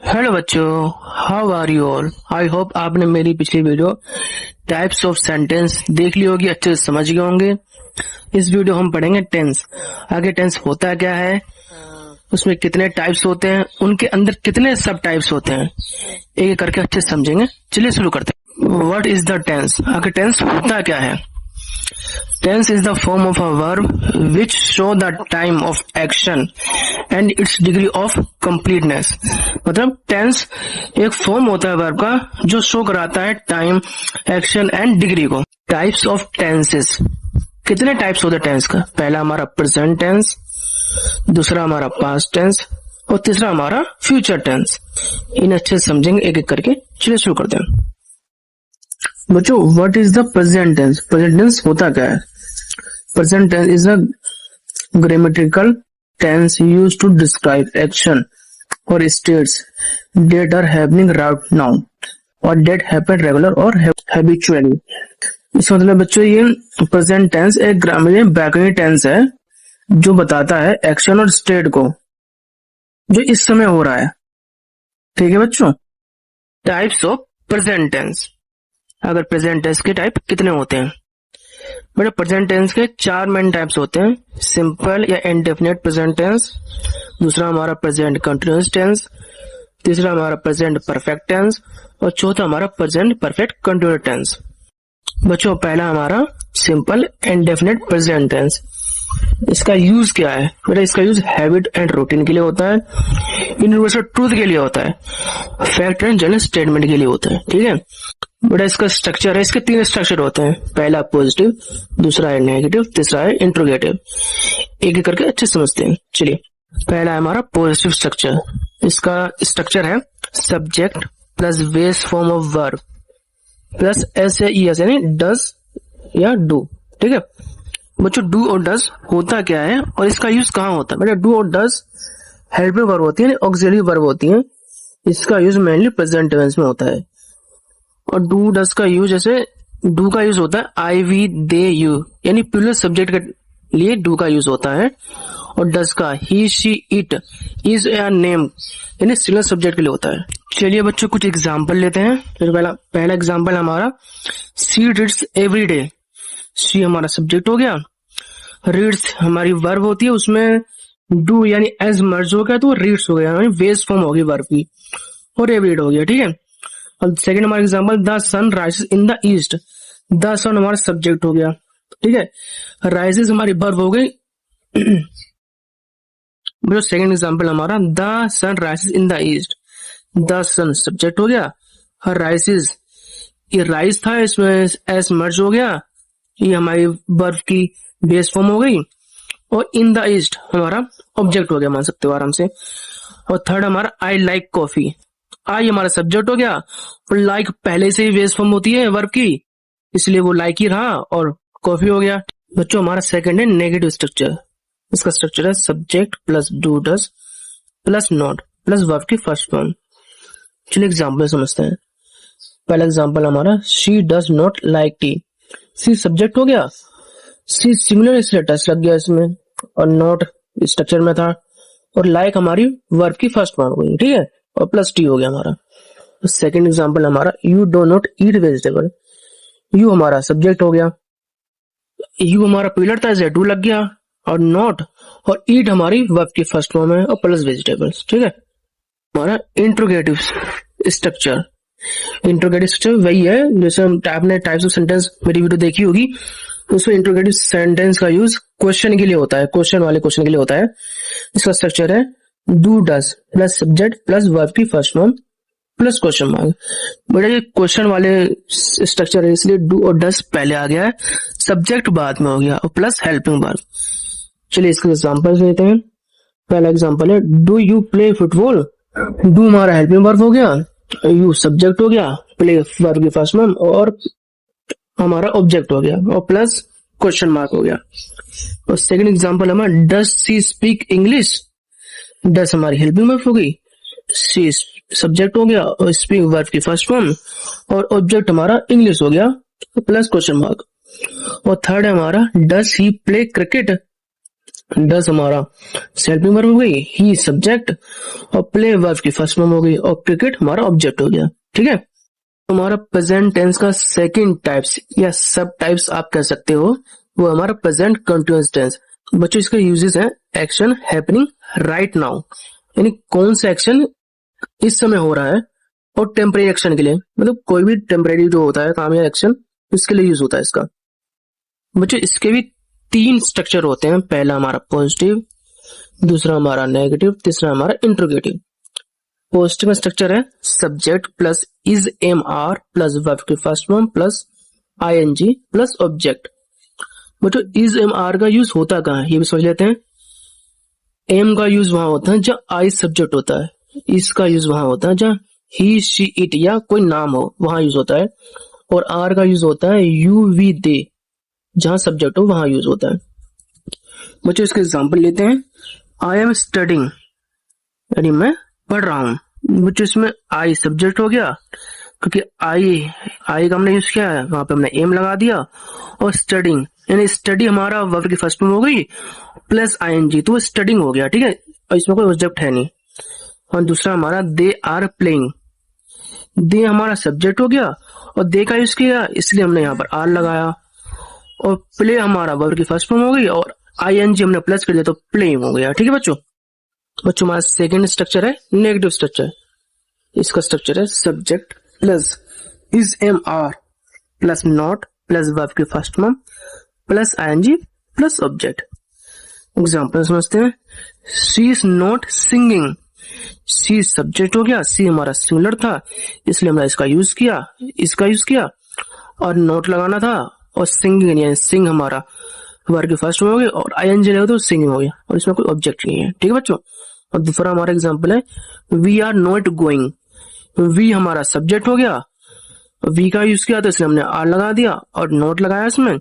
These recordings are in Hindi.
हेलो बच्चों, how are you all. I hope आपने मेरी पिछली वीडियो टाइप्स ऑफ सेंटेंस देख ली होगी, अच्छे से समझ गए होंगे। इस वीडियो हम पढ़ेंगे टेंस। आगे टेंस होता क्या है, उसमें कितने टाइप्स होते हैं, उनके अंदर कितने सब टाइप्स होते हैं, एक एक करके अच्छे से समझेंगे। चलिए शुरू करते हैं। What is the tense. आगे टेंस होता क्या है। Tense is the form of a verb which show the time of action and its degree of completeness। मतलब टेंस एक फॉर्म होता है वर्ब का जो शो कराता है टाइम, एक्शन एंड डिग्री को। टाइप्स ऑफ टेंसेस, कितने टाइप्स होते हैं टेंस का। पहला हमारा प्रेजेंट टेंस, दूसरा हमारा पास्ट टेंस और तीसरा हमारा फ्यूचर टेंस। इन अच्छे से समझेंगे एक एक करके। चलिए शुरू करते हैं बच्चों। What is the present tense. Present tense होता क्या है। Present tense is a grammatical tense used to describe action or states that are happening right now or that happen regular or habitually। इसका मतलब बच्चों ये प्रेजेंट टेंस एक व्याकरणिक टेंस है जो बताता है एक्शन और स्टेट को जो इस समय हो रहा है। ठीक है बच्चों। Types of present tense. अगर प्रेजेंट टेंस के टाइप कितने होते हैं बेटा। प्रेजेंट टेंस के चार मेन टाइप्स होते हैं। सिंपल या इंडेफिनिट प्रेजेंट टेंस, दूसरा हमारा प्रेजेंट कंटिन्यूअस टेंस, तीसरा हमारा प्रेजेंट परफेक्ट टेंस और चौथा हमारा प्रेजेंट परफेक्ट कंटिन्यूअस टेंस। बच्चों पहला हमारा सिंपल इंडेफिनिट प्रेजेंट टेंस। इसका यूज क्या है बेटा। इसका यूज हैबिट एंड रूटीन के लिए होता है, यूनिवर्सल ट्रूथ के लिए होता है, फैक्ट एंड जनरल स्टेटमेंट के लिए होता है। ठीक है बेटा। इसका स्ट्रक्चर है, इसके तीन स्ट्रक्चर होते हैं। पहला पॉजिटिव, दूसरा है नेगेटिव, तीसरा है इंट्रोगेटिव। एक एक करके अच्छे समझते हैं। चलिए पहला है हमारा पॉजिटिव स्ट्रक्चर। इसका स्ट्रक्चर है subject plus base form of verb plus S या ई एस यानी डज या डू। ठीक है बच्चों। डू और डज होता क्या है और इसका यूज कहाँ होता है बेटा। डू और डज हेल्पिंग वर्ब होती है, ऑक्सिलरी वर्ब होती है। इसका यूज मेनली प्रेजेंट टेंस में होता है। और डू डज का यूज, जैसे डू का यूज होता है आई वी दे यू यानी प्लूरल सब्जेक्ट के लिए डू का यूज होता है। और डज का ही शी इट इज या नेम यानी सिंगुलर सब्जेक्ट के लिए होता है। चलिए बच्चों कुछ एग्जांपल लेते हैं। फिर पहला एग्जांपल हमारा सी रीड्स एवरी डे। सी हमारा सब्जेक्ट हो गया, रीड्स हमारी वर्ब होती है, उसमें डू यानी एज मर्ज हो गया तो रीड्स हो गया यानी बेस फॉर्म होगी वर्ब की, और एवरी डे हो गया। ठीक है। और सेकंड हमारा example the sun rises in the east. The sun हमारा सब्जेक्ट हो गया। ठीक है। राइजेस हमारी वर्ब हो गई। सेकंड एग्जांपल हमारा the sun rises in the east. The sun subject हो गया, राइजेस ये राइज था, इसमें एस मर्ज हो गया, ये हमारी वर्ब की बेस फॉर्म हो गई। और इन द ईस्ट हमारा ऑब्जेक्ट हो गया, मान सकते हो आराम से। और थर्ड हमारा आई लाइक कॉफी। आई हमारा सब्जेक्ट हो गया और लाइक पहले से ही बेस फॉर्म होती है वर्ब की, इसलिए वो लाइक ही रहा और कॉफी हो गया। बच्चों हमारा सेकंड है नेगेटिव स्ट्रक्चर। इसका स्ट्रक्चर है subject plus do does plus not plus verb की फर्स्ट फॉर्म। चलिए एग्जाम्पल समझते हैं। पहला एग्जाम्पल हमारा she does not like tea. She subject हो गया, सी सिंगुलर इसलिए टच लग गया इसमें, और नॉट स्ट्रक्चर में था, और लाइक हमारी वर्ब की फर्स्ट फॉर्म हो गई। ठीक है। और प्लस टी हो गया हमारा। सेकंड एग्जांपल हमारा you do not eat vegetable. You हमारा सब्जेक्ट हो गया, यू हमारा पिलर था, जेडू लग गया, और नॉट और ईट हमारी वर्ब की फर्स्ट फॉर्म है, और प्लस वेजिटेबल्स। ठीक है। हमारा इंट्रोगेटिव स्ट्रक्चर। इंट्रोगेटिव स्ट्रक्चर वही है जैसे आपने टाइप्स ऑफ सेंटेंस मेरी वीडियो देखी होगी, उसमें इंट्रोगेटिव सेंटेंस का यूज क्वेश्चन के लिए होता है, क्वेश्चन वाले क्वेश्चन के लिए होता है। इसका स्ट्रक्चर है do does plus subject plus verb की first form plus question mark. बेटा ये क्वेश्चन वाले स्ट्रक्चर है, इसलिए डू और डज पहले आ गया है, सब्जेक्ट बाद में हो गया, और प्लस हेल्पिंग वर्ब। चलिए इसके एग्जांपल लेते हैं। पहला एग्जांपल है do you play football. Do हमारा हेल्पिंग वर्ब हो गया, यू सब्जेक्ट हो गया, प्ले वर्ब की फर्स्ट फॉर्म और हमारा ऑब्जेक्ट हो गया, और प्लस क्वेश्चन मार्क हो गया। और सेकंड एग्जांपल हमारा does she speak English. Does हमारी हेल्पिंग वर्ब हो गई, सी सब्जेक्ट हो गया और स्पीक वर्ब की फर्स्ट फॉर्म, और ऑब्जेक्ट हमारा इंग्लिश हो गया प्लस क्वेश्चन मार्क। और थर्ड है हमारा डज ही प्ले क्रिकेट। डस हमारा सेल्फ वर्ब हो गई, ही सब्जेक्ट और प्ले वर्ब की फर्स्ट फॉर्म हो गई और क्रिकेट हमारा ऑब्जेक्ट हो गया। ठीक है, हमारा प्रेजेंट टेंस का सेकंड टाइप्स या सब टाइप्स आप कह सकते हो, वो हमारा प्रेजेंट कंटिन्यूअस टेंस। बच्चों इसके यूजेस हैं एक्शन हैपनिंग राइट नाउ, यानी कौन सा एक्शन इस समय हो रहा है, और टेम्परेरी एक्शन के लिए, मतलब कोई भी टेम्परेरी जो होता है काम या एक्शन, इसके लिए यूज होता है इसका। बच्चों इसके भी 3 स्ट्रक्चर होते हैं, पहला हमारा पॉजिटिव, दूसरा हमारा नेगेटिव, तीसरा हमारा इंट्रोगेटिव। पॉजिटिव में स्ट्रक्चर है subject plus is am are plus verb की first form plus ING plus object. बच्चों इज एम आर का यूज होता कहाँ है ये भी समझ लेते हैं। एम का यूज वहां होता है जहां आई सब्जेक्ट होता है, इसका यूज वहां होता है जहां ही शी इट या कोई नाम हो, वहां यूज होता है। और आर का यूज होता है यू वी दे, जहां सब्जेक्ट हो वहां यूज होता है। बच्चों इसके एग्जांपल लेते हैं। आई एम स्टडिंग, यानी मैं पढ़ रहा हूं। बच्चों इसमें आई सब्जेक्ट हो गया, क्योंकि आई का हमने यूज किया है, वहां पे हमने एम लगा दिया। और स्टडिंग यानी स्टडी हमारा वर्ब की फर्स्ट फॉर्म हो गई प्लस आईएनजी, तो स्टडिंग हो गया। ठीक है, और इसमें कोई ऑब्जेक्ट है नहीं। और दूसरा हमारा दे आर प्लेइंग, दे हमारा सब्जेक्ट हो गया और दे का यूज किया इसलिए हमने यहाँ पर आर लगाया। और प्ले हमारा वर्ब की फर्स्ट फॉर्म हो गई और आईएनजी हमने प्लस कर दिया तो प्लेइंग हो गया। ठीक है बच्चों हमारा सेकंड स्ट्रक्चर है नेगेटिव स्ट्रक्चर। इसका स्ट्रक्चर है subject plus is am are plus not plus verb की first form plus ING plus object. Example समझते हैं। She is not singing, she subject हो गया, सी हमारा सिंगुलर था इसलिए हमने इसका यूज किया और नोट लगाना था। और सिंगिंग यानी सिंग हमारा वर्ब की फर्स्ट में हो गई और आईएनजी लगा तो सिंगिंग हो गया, और इसमें कोई ऑब्जेक्ट नहीं है। ठीक है बच्चों, और दूसरा हमारा एग्जांपल है we are not going, we हमारा सब्जेक्ट हो गया, वी का यूज किया तो इसलिए हमने आर लगा दिया और नोट लगाया इसमें,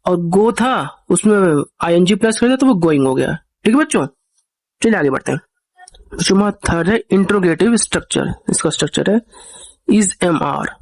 और गो था उसमें आईएनजी प्लस कर दिया तो वो गोइंग हो गया। ठीक है बच्चों, चलिए आगे बढ़ते हैं। बच्चों थर्ड है इंट्रोगेटिव स्ट्रक्चर। इसका स्ट्रक्चर है is am are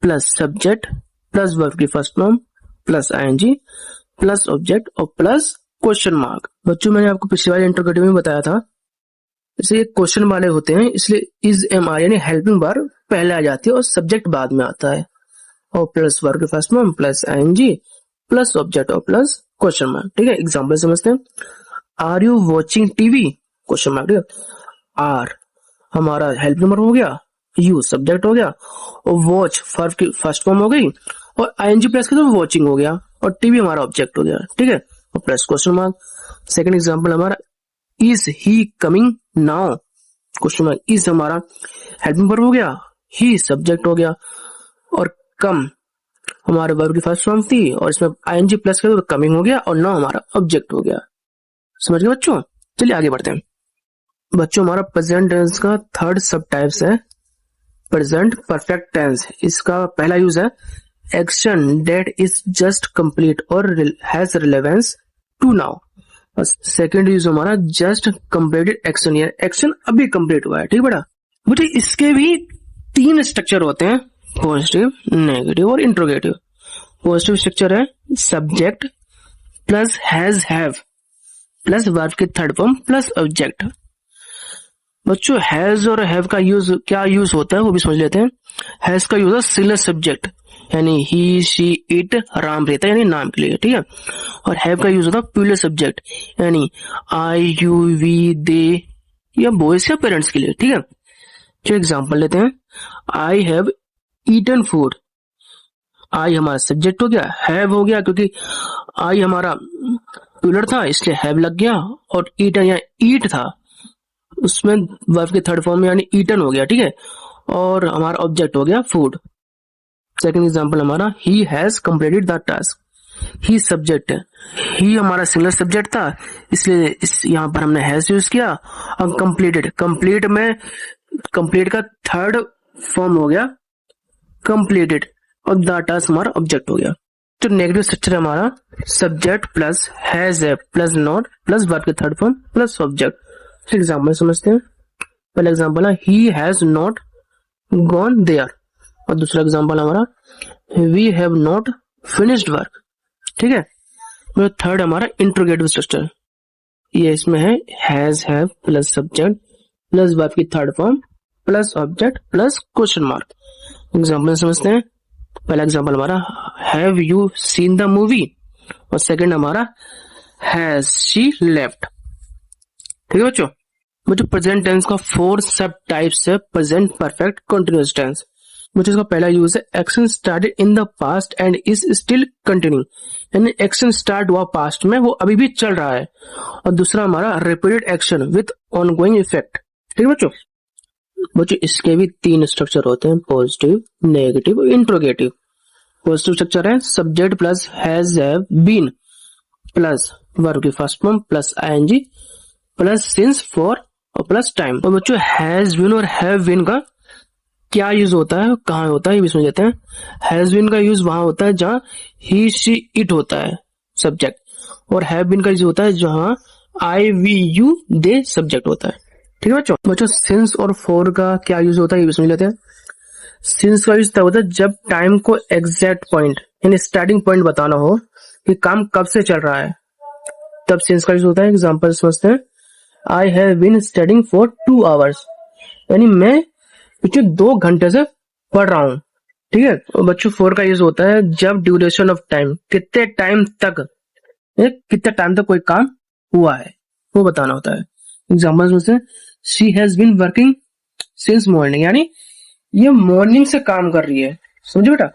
plus subject plus verb की first form plus ING plus object और प्लस क्वेश्चन मार्क। बच्चों मैंने आपको पिछली बार इंट्रोगेटिव में बताया था, इसे क्वेश्चन वाले होते हैं इसलिए इज एम आर यानी हेल्पिंग वर्ब पहले आ जाती है और सब्जेक्ट बाद में आता है, और प्लस वर्ब की first form plus ING plus object और प्लस क्वेश्चन मार्क। ठीक है, एग्जांपल समझते हैं। Are you watching TV question mark. ठीक है, आर हमारा हेल्पिंग वर्ब हो गया, यू सब्जेक्ट हो गया और वॉच वर्ब की फर्स्ट फॉर्म हो गई और आईएनजी प्लस के तो वॉचिंग हो गया और टीवी हमारा ऑब्जेक्ट हो गया। ठीक है, और plus question mark. Second example हमारा is he coming now question mark, is हमारा हेल्पिंग वर्ब हो गया, ही सब्जेक्ट हो गया और कम हमारे वर्ब की फर्स्ट फॉर्म थी और इसमें आईएनजी प्लस कर तो कमिंग हो गया और नाउ हमारा ऑब्जेक्ट हो गया। समझ गए बच्चों, चलिए आगे बढ़ते हैं। बच्चों हमारा प्रेजेंट टेंस का थर्ड सब टाइप्स है प्रेजेंट परफेक्ट टेंस। इसका पहला यूज है action that is just complete और has relevance to now. Second use हमारा जस्ट कंप्लीटेड एक्शन, या एक्शन अभी कंप्लीट हुआ है। ठीक बेटा, बेटे इसके भी 3 स्ट्रक्चर होते हैं पॉजिटिव नेगेटिव और इंट्रोगेटिव। पॉजिटिव स्ट्रक्चर है subject plus has have plus verb की थर्ड फॉर्म प्लस ऑब्जेक्ट। बच्चों हैज और हैव का यूज क्या यूज होता है वो भी समझ लेते हैं। हैज का यूज है सिंगुलर सब्जेक्ट यानी ही शी इट राम रहता है यानी नाम के लिए। ठीक है, और हैव का यूज होता है प्लूरल सब्जेक्ट यानी आई यू वी दे या बॉयज या पेरेंट्स के लिए। ठीक है, चलिए एग्जांपल लेते हैं। आई हैव ईटन फूड, आई हमारा सब्जेक्ट हो गया, हैव हो गया क्योंकि आई हमारा प्लूरल था इसलिए हैव लग गया, और ईटन या ईट था उसमें वर्ब के थर्ड फॉर्म यानी ईटन हो गया। ठीक है, और हमारा ऑब्जेक्ट हो गया फूड। सेकंड एग्जांपल हमारा he has completed the task, he subject है, ही हमारा सिंगुलर सब्जेक्ट था इसलिए इस यहाँ पर हमने हैज यूज किया। और कंप्लीटेड, कंप्लीट में कंप्लीट का थर्ड फॉर्म हो गया कंप्लीटेड और द टास्क हमारा ऑब्जेक्ट हो गया। तो नेगेटिव स्ट्रक्चर हमारा subject plus has have plus not plus verb के third form plus object. Example समझते हैं। पहला एग्जाम्पल है he has not gone there, और दूसरा एग्जाम्पल हमारा we have not finished work. ठीक है, थर्ड हमारा इंट्रोगेटिव स्ट्रक्चर। ये इसमें है has have plus subject plus verb की third form plus object plus question mark. Example समझते हैं। पहला एग्जाम्पल हमारा have you seen the movie और सेकंड हमारा हैज शी लेफ्ट। ठीक है बच्चों प्रेजेंट टेंस का 4 सब टाइप्स है प्रेजेंट परफेक्ट कंटिन्यूअस टेंस। बच्चों इसका पहला यूज है action started in the past and is still continuing, यानी एक्शन स्टार्ट हुआ पास्ट में, वो अभी भी चल रहा है। और दूसरा हमारा repeated action with ongoing effect. ठीक है बच्चों इसके भी 3 स्ट्रक्चर होते हैं, पॉजिटिव, नेगेटिव और इंट्रोगेटिव। पॉजिटिव स्ट्रक्चर है subject plus has have been plus verb की first form plus ING plus since for और प्लस टाइम। और बच्चों हैज बीन और हैव बीन का क्या यूज होता है, कहाँ होता है, ये भी समझ लेते हैं। हैज बीन का यूज वहां होता है जहां ही शी इट होता है सब्जेक्ट, और हैव बीन का यूज होता है जहां आई वी यू दे सब्जेक्ट होता है। ठीक है बच्चों सिंस और फॉर का क्या यूज होता है ये भी समझ लेते हैं। सिंस का यूज तब होता है जब टाइम को एग्जैक्ट पॉइंट यानी स्टार्टिंग पॉइंट बताना हो कि काम कब से चल रहा है, तब सिंस का यूज होता है। एग्जाम्पल समझते हैं। I have been studying for 2 hours, यानी मैं पिछले 2 घंटे से पढ़ रहा हूँ। ठीक है। और बच्चों फॉर का यूज होता है जब ड्यूरेशन ऑफ टाइम, कितने टाइम तक कोई काम हुआ है वो बताना होता है। एग्जाम्पल समझते हैं। She has been working since morning, यानी ये मॉर्निंग से काम कर रही है। समझे बेटा,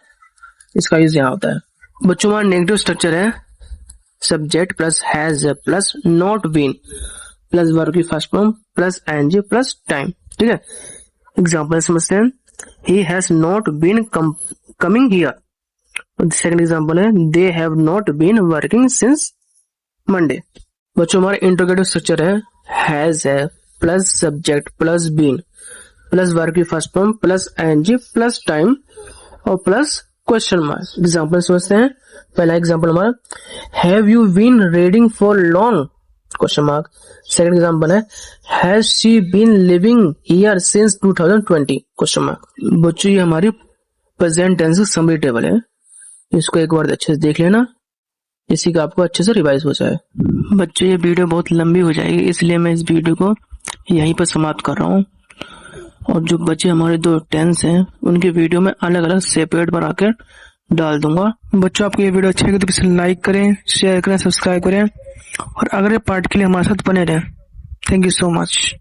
इसका यूज यहाँ होता है। बच्चों हमारा नेगेटिव स्ट्रक्चर है subject plus has plus not been plus verb की first form plus ING plus time. ठीक है। एग्जाम्पल समझते हैं। He has not been coming here. Second example है they have not been working since Monday. बच्चों हमारा इंट्रोगेटिव स्ट्रक्चर है has have plus subject plus been plus verb की first form plus ING plus time और प्लस क्वेश्चन मार्क। एग्जाम्पल समझते हैं। पहला एग्जाम्पल हमारा have you been reading for long question mark. Second example है has she been living here since 2020 question mark. बच्चों ये हमारी प्रेजेंट टेंस समरी टेबल है, इसको एक बार अच्छे से देख लेना, इसी का आपको अच्छे से रिवाइज हो जाए। बच्चों ये वीडियो बहुत लंबी हो जाएगी, इसलिए मैं इस वीडियो को यहीं पर समाप्त कर रहा हूँ। और जो बच्चे हमारे 2 टेंस हैं उनके वीडियो में अलग अलग सेपरेट बना कर डाल दूंगा। बच्चों आपको ये वीडियो अच्छी लगी तो किसी लाइक करें, शेयर करें, सब्सक्राइब करें और अगले पार्ट के लिए हमारे साथ बने रहें। Thank you so much.